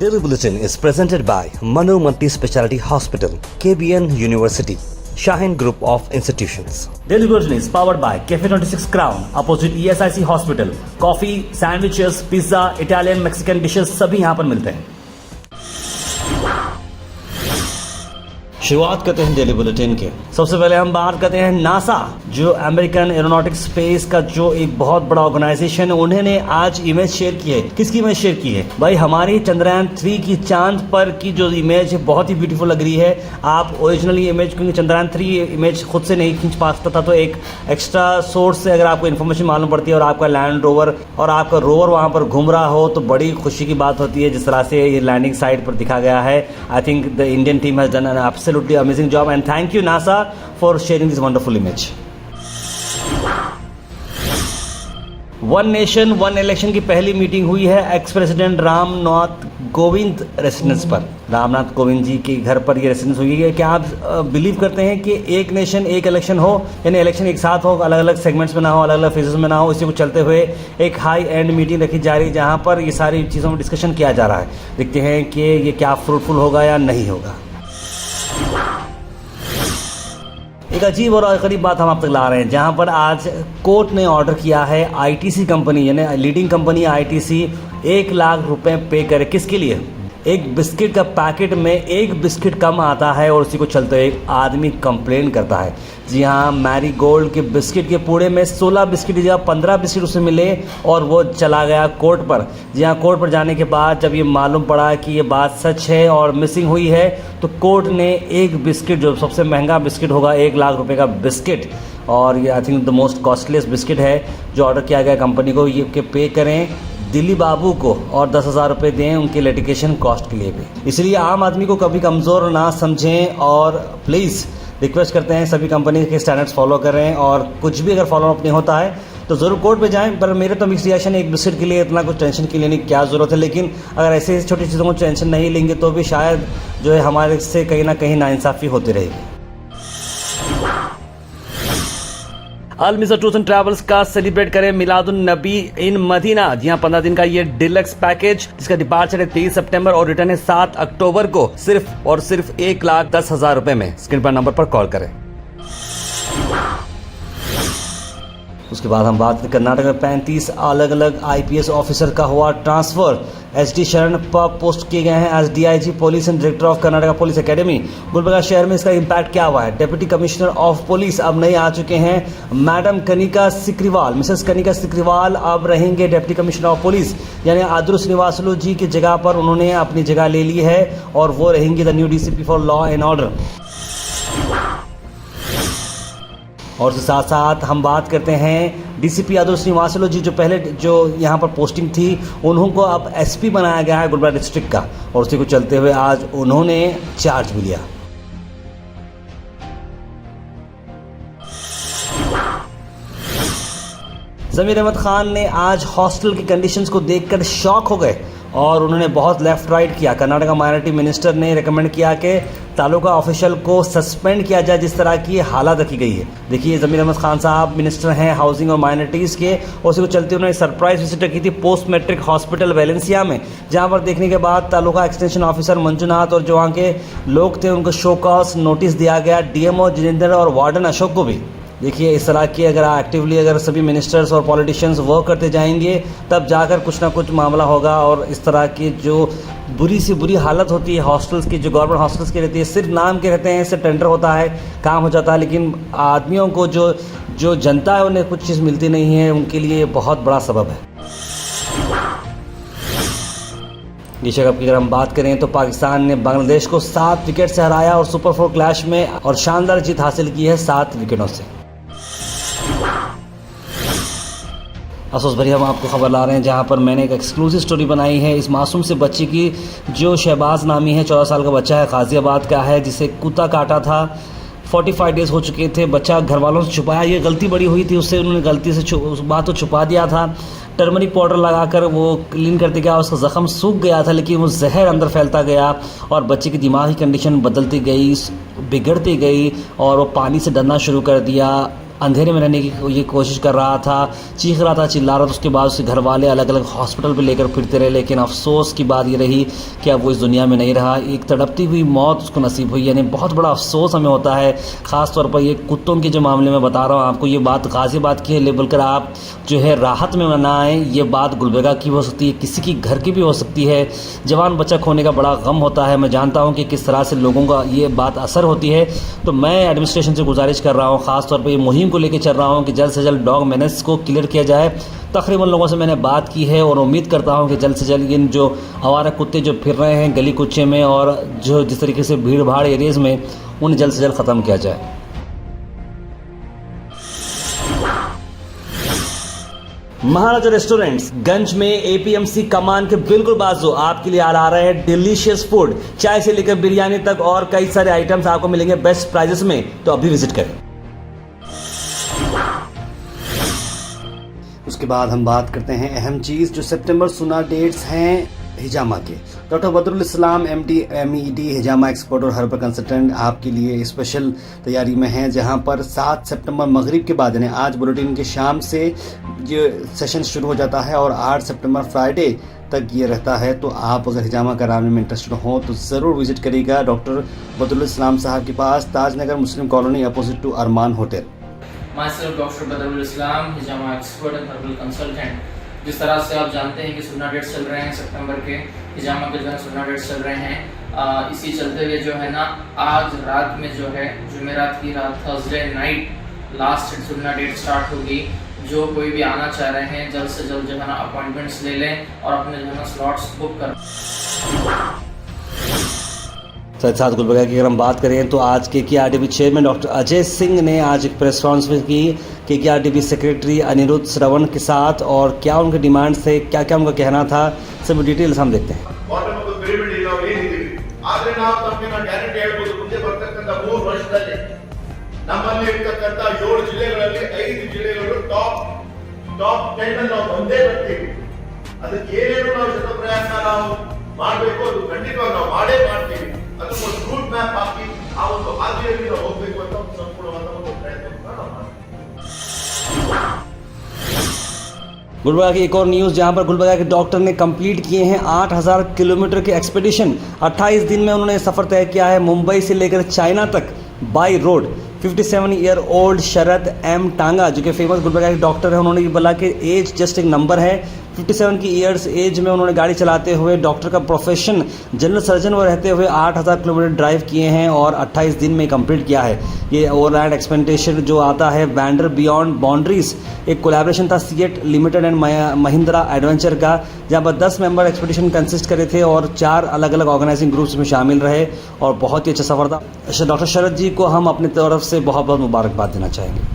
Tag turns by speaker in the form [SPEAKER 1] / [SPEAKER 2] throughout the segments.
[SPEAKER 1] Daily Bulletin is presented by Manu Multi-Speciality Hospital, KBN University, Shaheen Group of Institutions.
[SPEAKER 2] Daily Bulletin is powered by Cafe 26 Crown, opposite ESIC Hospital. Coffee, sandwiches, pizza, Italian, Mexican dishes सभी यहाँ पर मिलते हैं। शुरुआत करते हैं daily bulletin के। सबसे पहले हम बात करते हैं नासा, जो अमेरिकन एरोनॉटिक्स स्पेस का जो एक बहुत बड़ा ऑर्गेनाइजेशन है, उन्होंने आज इमेज शेयर की है। किसकी इमेज शेयर की है? भाई हमारी चंद्रयान 3 की चांद पर की जो इमेज है बहुत ही ब्यूटीफुल लग रही है। आप ओरिजिनली इमेज, क्योंकि चंद्रयान 3 इमेज खुद से नहीं खींच पाता था, तो एक एक्स्ट्रा सोर्स से अगर आपको इन्फॉर्मेशन मालूम पड़ती है और आपका लैंड रोवर और आपका रोवर वहाँ पर घूम रहा हो तो बड़ी खुशी की बात होती है। जिस तरह से ये लैंडिंग साइट पर दिखा गया है, I think the Indian team has done an absolutely amazing job and thank you NASA for sharing this wonderful image. One nation one election की पहली मीटिंग हुई है ex president Ramnath Kovind residence पर। रामनाथ कोविंद जी के घर पर ये रेसिडेंस हुई है। क्या आप बिलीव करते हैं कि एक नेशन एक इलेक्शन हो, यानी इलेक्शन एक साथ हो, अलग अलग सेगमेंट्स में ना हो, अलग अलग फेजेस में ना हो, इसी को चलते हुए एक हाई एंड मीटिंग रखी जा रही है जहाँ पर ये सारी चीज़ों में डिस्कशन किया जा रहा है। देखते हैं कि ये क्या फ्रूटफुल होगा या नहीं होगा। एक अजीब और गरीब बात हम आप तक ला रहे हैं, जहां पर आज कोर्ट ने ऑर्डर किया है आईटीसी कंपनी, यानी लीडिंग कंपनी आईटीसी 1 लाख रुपए पे करे। किसके लिए? एक बिस्किट का पैकेट में एक बिस्किट कम आता है और उसी को चलते हुए एक आदमी कंप्लेन करता है। जी हाँ, मैरी गोल्ड के बिस्किट के पूड़े में 16 बिस्किट की जगह 15 बिस्किट उसे मिले और वो चला गया कोर्ट पर। जी हाँ, कोर्ट पर जाने के बाद जब ये मालूम पड़ा कि ये बात सच है और मिसिंग हुई है, तो कोर्ट ने एक बिस्किट, जो सबसे महंगा बिस्किट होगा, 1 लाख रुपए का बिस्किट, और ये I think the most costliest biscuit है, जो ऑर्डर किया गया कंपनी को ये कि पे करें दिल्ली बाबू को और 10,000 रुपये दें उनके लिटिगेशन कॉस्ट के लिए भी। इसलिए आम आदमी को कभी कमज़ोर ना समझें और प्लीज़ रिक्वेस्ट करते हैं सभी कंपनी के स्टैंडर्ड्स फॉलो करें, और कुछ भी अगर फॉलो अप नहीं होता है तो ज़रूर कोर्ट पे जाएं। पर मेरे तो मिक्स रिएक्शन, एक बिस्किट के लिए इतना कुछ टेंशन के लिए नहीं, क्या ज़रूरत है। लेकिन अगर ऐसे छोटी चीज़ों को टेंशन नहीं लेंगे तो भी शायद जो है हमारे से कहीं ना कहीं नाइंसाफ़ी होती रहेगी। अल मिज़र टूर्स एंड ट्रैवल्स का सेलिब्रेट करें मिलादुन नबी इन मदीना। जी हाँ, 15 दिन का ये डिलक्स पैकेज, जिसका डिपार्चर है 23 सितंबर और रिटर्न है 7 अक्टूबर को, सिर्फ और सिर्फ 1,10,000 रुपए में। स्क्रीन पर नंबर पर कॉल करें। उसके बाद हम बात करें कर्नाटक में 35 अलग अलग आईपीएस ऑफिसर का हुआ ट्रांसफर। एसडी शरण पोस्ट किए गए हैं as DIG police and director of Karnataka police academy. Gulbarga शहर में इसका इम्पैक्ट क्या हुआ है? डिप्टी कमिश्नर ऑफ पुलिस अब नए आ चुके हैं मैडम कनिका सिक्रीवाल। मिसेस कनिका सिक्रीवाल अब रहेंगे डिप्टी कमिश्नर ऑफ पुलिस, यानी आदुर श्रीनिवासलू जी की जगह पर उन्होंने अपनी जगह ले ली है और वो रहेंगी the new DCP for law and order. और उसके साथ साथ हम बात करते हैं डीसीपी आदुर श्रीनिवासलू जी, जो पहले जो यहाँ पर पोस्टिंग थी, उन्होंने अब एसपी बनाया गया है गुलबर्गा डिस्ट्रिक्ट का, और उसी को चलते हुए आज उन्होंने चार्ज भी लिया। ज़मीर अहमद खान ने आज हॉस्टल की कंडीशंस को देखकर शॉक हो गए और उन्होंने बहुत लेफ्ट राइट किया। कर्नाटका माइनॉरिटी मिनिस्टर ने रिकमेंड किया कि तालुका ऑफिशियल को सस्पेंड किया जाए जिस तरह की हालत रखी गई है। देखिए, ज़मीर अहमद खान साहब मिनिस्टर हैं हाउसिंग और माइनॉरिटीज़ के, और उसी को चलते उन्होंने सरप्राइज विजिट की थी पोस्ट मैट्रिक हॉस्पिटल वेलेंसिया में, जहां पर देखने के बाद तालुका एक्सटेंशन ऑफिसर मंजुनाथ और जो वहाँ के लोग थे उनको शो कॉज नोटिस दिया गया, डीएमओ जितेंद्र और वार्डन अशोक को भी। देखिए, इस तरह की अगर एक्टिवली अगर सभी मिनिस्टर्स और पॉलिटिशियंस वर्क करते जाएंगे तब जाकर कुछ ना कुछ मामला होगा। और इस तरह की जो बुरी सी बुरी हालत होती है हॉस्टल्स की, जो गवर्नमेंट हॉस्टल्स की रहती है, सिर्फ नाम के रहते हैं, इससे टेंडर होता है, काम हो जाता है, लेकिन आदमियों को जो जनता है उन्हें कुछ चीज़ मिलती नहीं है, उनके लिए बहुत बड़ा सबब है। विश्व कप की अगर हम बात करें तो पाकिस्तान ने बांग्लादेश को 7 विकेट से हराया और सुपर 4 क्लैश में और शानदार जीत हासिल की है 7 विकेटों से। अफसोस भरी हम आपको खबर ला रहे हैं, जहां पर मैंने एक एक्सक्लूसिव स्टोरी बनाई है इस मासूम से बच्चे की, जो शहबाज नामी है, 14 साल का बच्चा है, गाजियाबाद का है, जिसे कुत्ता काटा था। 45 डेज़ हो चुके थे, बच्चा घर वालों से छुपाया, ये गलती बड़ी हुई थी उससे, उन्होंने गलती से उस बात को छुपा दिया था। टर्मरिक पाउडर लगाकर वो क्लीन करते गया, उसका ज़ख़म सूख गया था, लेकिन वो जहर अंदर फैलता गया और बच्चे की दिमागी कंडीशन बदलती गई, बिगड़ती गई और वो पानी से डरना शुरू कर दिया। अंधेरे में रहने की ये कोशिश कर रहा था, चीख रहा था, चिल्ला रहा था। उसके बाद उसके घर वाले अलग अलग हॉस्पिटल पे लेकर फिरते रहे, लेकिन अफसोस की बात ये रही कि अब वो इस दुनिया में नहीं रहा। एक तड़पती हुई मौत उसको नसीब हुई। यानी बहुत बड़ा अफसोस हमें होता है, ख़ास तौर पर ये कुत्तों के जो मामले में बता रहा हूँ आपको। ये बात गाज़ियाबाद की है, ले बोलकर आप जो है राहत में ना आएँ। ये बात गुलबर्गा की हो सकती है, किसी की घर की भी हो सकती है। जवान बच्चा खोने का बड़ा गम होता है। मैं जानता हूँ कि किस तरह से लोगों का ये बात असर होती है। तो मैं एडमिनिस्ट्रेशन से गुजारिश कर रहा हूँ, ख़ास तौर पर ये मुहिम को लेकर चल रहा हूँ कि जल्द से जल्द डॉग मेनेस को क्लियर किया जाए। तकरीबन लोगों से मैंने बात की है और उम्मीद करता हूँ कि जल्द से जल्द इन जो आवारा कुत्ते जो फिर रहे हैं गली कुच्चे में और जो जिस तरीके से भीड़ भाड़ एरियाज़ में, उन्हें जल्द से जल्द ख़त्म किया जाए। महाराजा रेस्टोरेंट्स गंज में एपीएमसी कमान के बिल्कुल बाजू आपके लिए आ रहे हैं डिलीशियस फूड। चाय से लेकर बिरयानी तक और कई सारे आइटम्स आपको मिलेंगे बेस्ट प्राइजेस में। तो अभी विजिट करें। उसके बाद हम बात करते हैं अहम चीज़, जो सितंबर सुना डेट्स हैं हिजामा के। डॉक्टर बदरुल इस्लाम MD MED हिजामा एक्सपर्ट और हर्बल कंसल्टेंट आपके लिए स्पेशल तैयारी में हैं, जहां पर 7 सितंबर मगरिब के बाद यानी आज बुलेटिन के शाम से ये सेशन शुरू हो जाता है और 8 सितंबर फ्राइडे तक ये रहता है। तो आप अगर हिजामा कराने में इंटरेस्टेड हो तो ज़रूर विजिट करिएगा डॉक्टर बदरुल इस्लाम साहब के पास, Tajnagar Muslim colony opposite to Arman hotel.
[SPEAKER 3] Myself Dr. Badrul Islam, हिजामा एक्सपर्ट एंड हर्बल कंसल्टेंट। जिस तरह से आप जानते हैं कि सुन्ना डेट्स चल रहे हैं सितंबर के, हिजामा के जो है सुन्ना डेट्स चल रहे हैं। इसी चलते हुए जो है ना आज रात में जो है जुमेरात की रात थर्सडे नाइट लास्ट सुन्ना डेट स्टार्ट होगी। जो कोई भी आना चाह रहे हैं जल्द से जल्द जो है ना अपॉइंटमेंट्स ले लें और अपने जो है ना स्लॉट्स बुक कर।
[SPEAKER 2] साथ गुलबर्गा की अगर हम बात करें तो आज KKRDB chairman doctor Ajay Singh ने आज एक प्रेस कॉन्फ्रेंस की KKRDB सेक्रेटरी अनिरुद्ध श्रवण के साथ, और क्या उनके डिमांड्स थे, क्या क्या उनका कहना था, सब डिटेल्स हम देखते हैं।
[SPEAKER 4] ನಮ್ಮಲ್ಲಿ ಇರ್ತಕ್ಕಂಥ 7 ಜಿಲ್ಲೆಗಳಲ್ಲಿ 5 ಜಿಲ್ಲೆಗಳು ಟಾಪ್ 10 ಅಲ್ಲಿ ನಾವು ಬಂದೇ ಬರ್ತೀವಿ. ಅದಕ್ಕೆ ಏನೇನು ನಾವು ಶತ ಪ್ರಯತ್ನ ನಾವು ಮಾಡಬೇಕು ಅದು ಖಂಡಿತವಾಗಿ ನಾವು ಮಾಡೇ ಮಾಡ್ತೀವಿ. ಅದಕ್ಕೊಂದು ರೂಟ್ ಮ್ಯಾಪ್ ಹಾಕಿ ಆ ಒಂದು ಹಾದಿಯಲ್ಲಿ ನಾವು ಹೋಗ್ಬೇಕು ಅಂತ ಒಂದು ಸಂಪೂರ್ಣವಾದ ಒಂದು ಪ್ರಯತ್ನ ನಾವು ಮಾಡ್ತೀವಿ.
[SPEAKER 2] गुलबर्गा की एक और न्यूज़, जहां पर गुलबर्गा के डॉक्टर ने कंप्लीट किए हैं 8000 किलोमीटर के एक्सपेडिशन। 28 दिन में उन्होंने सफ़र तय किया है मुंबई से लेकर चाइना तक by road. 57 year old Sharad M टांगा जो कि फेमस गुलबर्गा के डॉक्टर है, उन्होंने ये बोला कि एज जस्ट एक नंबर है। 57 की ईयर्स एज में उन्होंने गाड़ी चलाते हुए, डॉक्टर का प्रोफेशन जनरल सर्जन वो रहते हुए 8000 किलोमीटर ड्राइव किए हैं और 28 दिन में कंप्लीट किया है। ये ओवरलैंड एक्सपेंटेशन जो आता है वैंडर बियॉन्ड बाउंड्रीज, एक कोलैबोरेशन था CEAT limited and Mahindra adventure का, जहाँ पर 10 मेंबर एक्सपेडिशन कंसिस्ट करे थे और 4 अलग अलग ऑर्गेनाइजिंग ग्रुप्स में शामिल रहे और बहुत ही अच्छा सफ़र था। डॉक्टर शरद जी को हम अपनी तरफ से बहुत बहुत मुबारकबाद देना चाहेंगे।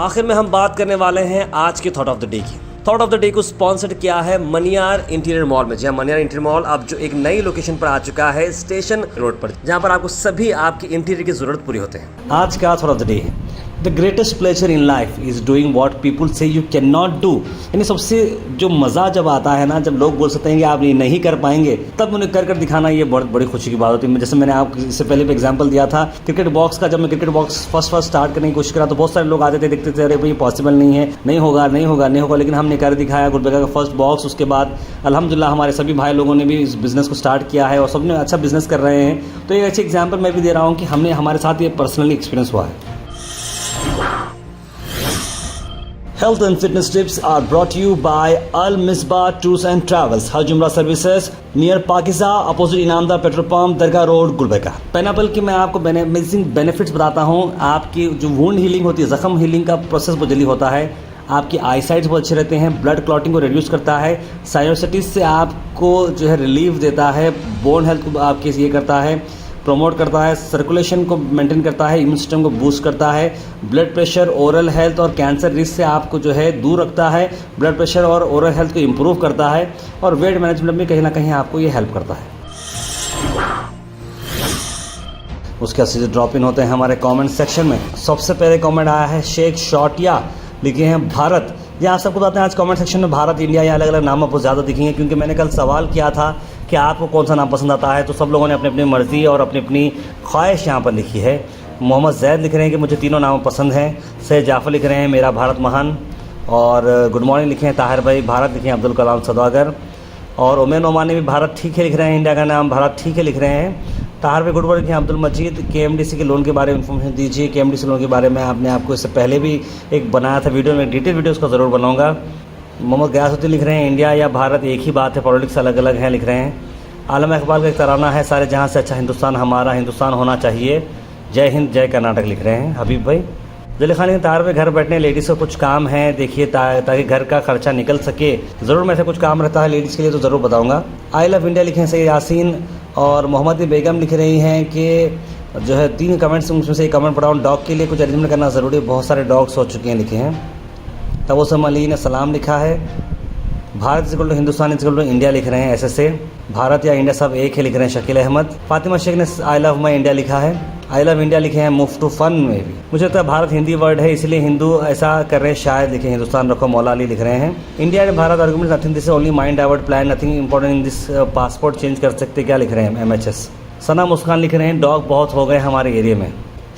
[SPEAKER 2] आखिर में हम बात करने वाले हैं आज के थॉट ऑफ द डे की। थॉट ऑफ द डे को स्पॉन्सर्ड किया है मनियार इंटीरियर मॉल में। जहां मनियार इंटीरियर मॉल अब जो एक नई लोकेशन पर आ चुका है स्टेशन रोड पर, जहां पर आपको सभी आपकी इंटीरियर की जरूरत पूरी होते हैं। आज का थॉट ऑफ द डे है the greatest pleasure in life is doing what people से यू कैन नॉट डू। यानी सबसे जो मज़ा जब आता है ना, जब लोग बोल सकते हैं कि आप ये नहीं कर पाएंगे, तब उन्हें कर दिखाना ये बहुत बड़ी खुशी की बात होती है। जैसे मैंने आपको इससे पहले भी एग्जांपल दिया था क्रिकेट बॉक्स का। जब मैं क्रिकेट बॉक्स फर्स्ट स्टार्ट करने की कोशिश करा तो बहुत सारे लोग आते थे, देखते थे अरे भाई पॉसिबल नहीं है, नहीं होगा, लेकिन हमने कर दिखाया। गुलबर्गा का फर्स्ट बॉक्स, उसके बाद अल्हम्दुलिल्लाह हमारे सभी भाई लोगों ने भी इस बिज़नेस को स्टार्ट किया है और सबने अच्छा बिजनेस कर रहे हैं। तो एक अच्छी एग्जाम्पल मैं भी दे रहा हूँ कि हमने हमारे साथ ये पर्सनली एक्सपीरियंस हुआ है। Health and fitness tips are brought to you by Al Misbah Tours and Travels, Hajj Umrah Services near Pakiza, opposite Inamdar petrol pump, Dargah road, Gulbarga. Pineapple की मैं आपको अमेजिंग बेनिफिट्स बताता हूँ। आपकी जो वुंड हीलिंग होती है, ज़ख्म हीलिंग का प्रोसेस बहुत जल्दी होता है। आपकी आई साइट्स बहुत अच्छे रहते हैं, ब्लड क्लॉटिंग को रिड्यूस करता है, साइनोसाइटिस से आपको जो है रिलीफ देता है, बोन हेल्थ को आपके ये करता है, प्रमोट करता है, सर्कुलेशन को मेंटेन करता है, इम्यून सिस्टम को बूस्ट करता है, ब्लड प्रेशर, ओरल हेल्थ और कैंसर रिस्क से आपको जो है दूर रखता है, ब्लड प्रेशर और ओरल हेल्थ को इम्प्रूव करता है और वेट मैनेजमेंट में कहीं ना कहीं आपको ये हेल्प करता है। उसके बाद ड्रॉप इन होते हैं हमारे कमेंट सेक्शन में। सबसे पहले कमेंट आया है शेख शॉटिया, लिखे हैं भारत। ये आप सबको बताते हैं आज कमेंट सेक्शन में भारत, इंडिया या अलग अलग नाम आपको ज़्यादा दिखेंगे, क्योंकि मैंने कल सवाल किया था कि आपको कौन सा नाम पसंद आता है। तो सब लोगों ने अपनी अपनी मर्ज़ी और अपनी अपनी ख्वाहिश यहाँ पर लिखी है। मोहम्मद जैद लिख रहे हैं कि मुझे तीनों नाम पसंद हैं। सैयद जाफ़र लिख रहे हैं मेरा भारत महान। और गुड मॉर्निंग लिखे हैं ताहिर भाई भारत लिखे हैं अब्दुल कलाम सौदागर। और उमैर नोमान ने भी भारत ठीक है लिख रहे हैं, इंडिया का नाम भारत ठीक है लिख रहे हैं। ताहिर भाई गुड मॉर्निंग लिखे हैं अब्दुल मजीद KMDC के लोन के बारे में इन्फॉर्मेशन दीजिए। KMDC लोन के बारे में आपको इससे पहले भी एक बनाया था वीडियो में, डिटेल वीडियो उसका ज़रूर बनाऊंगा। मोहम्मद गयासुद्दीन लिख रहे हैं इंडिया या भारत एक ही बात है, पॉलिटिक्स अलग अलग हैं लिख रहे हैं। आलम इकबाल का एक तराना है सारे जहाँ से अच्छा हिंदुस्तान हमारा हिंदुस्तान होना चाहिए, जय हिंद जय कर्नाटक लिख रहे हैं हबीब भाई। जली खान तार पे घर बैठने लेडीज़ को कुछ काम है देखिए ताकि घर का खर्चा निकल सके। ज़रूर में से कुछ काम रहता है लेडीज़ के लिए तो ज़रूर बताऊंगा। आई लव इंडिया लिखे हैं सैयद यासीन। और मोहम्मद बेगम लिख रही हैं कि जो है 3 कमेंट्स उसमें से एक कमेंट पढ़ा हूँ, डॉग के लिए कुछ अरेंजमेंट करना ज़रूरी है, बहुत सारे डॉग्स हो चुके हैं लिखे हैं। तबसम अली ने सलाम लिखा है। Bharat is Hindustan is India लिख रहे हैं ऐसे भारत या इंडिया सब एक है लिख रहे हैं शकील अहमद। फातिमा शेख ने आई लव माई इंडिया लिखा है। आई लव इंडिया लिखे हैं मूव टू फन में भी। मुझे लगता है भारत हिंदी वर्ड है इसलिए हिंदू ऐसा कर रहे हैं शायद लिखे हिंदुस्तान रखो मौला अली लिख रहे हैं। India and Bharat argument nothing this only mind divert plan nothing important in this passport change कर सकते क्या लिख रहे हैं MHS। सना मुस्कान लिख रहे हैं डॉग बहुत हो गए हमारे एरिया में।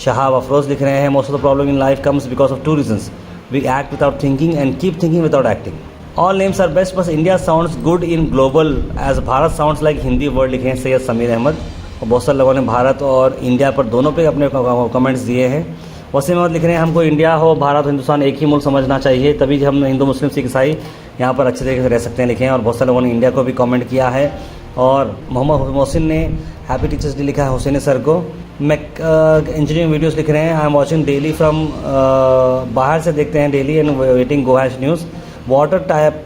[SPEAKER 2] शहाब अफरोज लिख रहे हैं most of the problem in life comes because of 2 reasons, we act without thinking and keep thinking without acting. All names are best बस India sounds good in global as Bharat sounds like Hindi word लिखे हैं सैयद समीर अहमद। और बहुत सारे लोगों ने भारत और India पर दोनों पे अपने कमेंट्स दिए हैं। वसीम अहमद लिख रहे हैं हमको इंडिया हो भारत हिंदुस्तान एक ही मुल्क समझना चाहिए, तभी हम हिंदू मुस्लिम सिख ईसाई यहाँ पर अच्छे तरीके से रह सकते हैं लिखे हैं। और बहुत सारे लोगों ने इंडिया को भी कमेंट किया है। और मोहम्मद मोहसिन ने हैप्पी टीचर्स डे लिखा है हुसैन सर को। मैं इंजीनियरिंग वीडियोस लिख रहे हैं I am watching daily from बाहर से देखते हैं daily and waiting go hash news. Water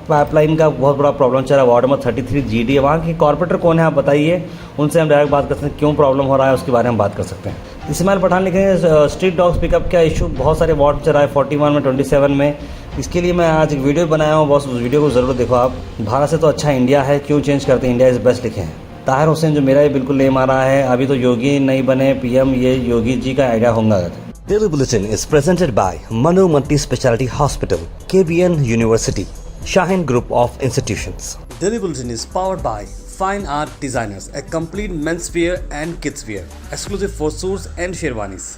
[SPEAKER 2] pipeline का बहुत बड़ा प्रॉब्लम चल रहा है वार्ड नंबर 33 GD है। वहाँ के कॉर्पोरेटर कौन है आप बताइए, उनसे हम डायरेक्ट बात कर सकते हैं क्यों प्रॉब्लम हो रहा है उसके बारे में बात कर सकते हैं। इस्माइल पठान लिखे हैं स्ट्रीट डॉग्स पिकअप का इशू बहुत सारे वार्ड में चल रहा है 41 में 27 में। इसके लिए मैं आज एक वीडियो बनाया हूँ, बस उस वीडियो को ज़रूर देखो आप। भारत से तो अच्छा इंडिया है, क्यों चेंज करते हैं, इंडिया इज़ बेस्ट लिखे हैं। ताहिर हुसैन जो मेरा ये बिल्कुल नेम आ रहा है, अभी तो योगी नहीं बने PM, ये योगी जी का आइडिया होगा।
[SPEAKER 1] Daily Bulletin is presented by Manu Multi Speciality Hospital, KBN University, Shaheen Group of Institutions.
[SPEAKER 5] Daily Bulletin is powered by Fine Art Designers, a complete menswear and kidswear, exclusive for suits and sherwanis.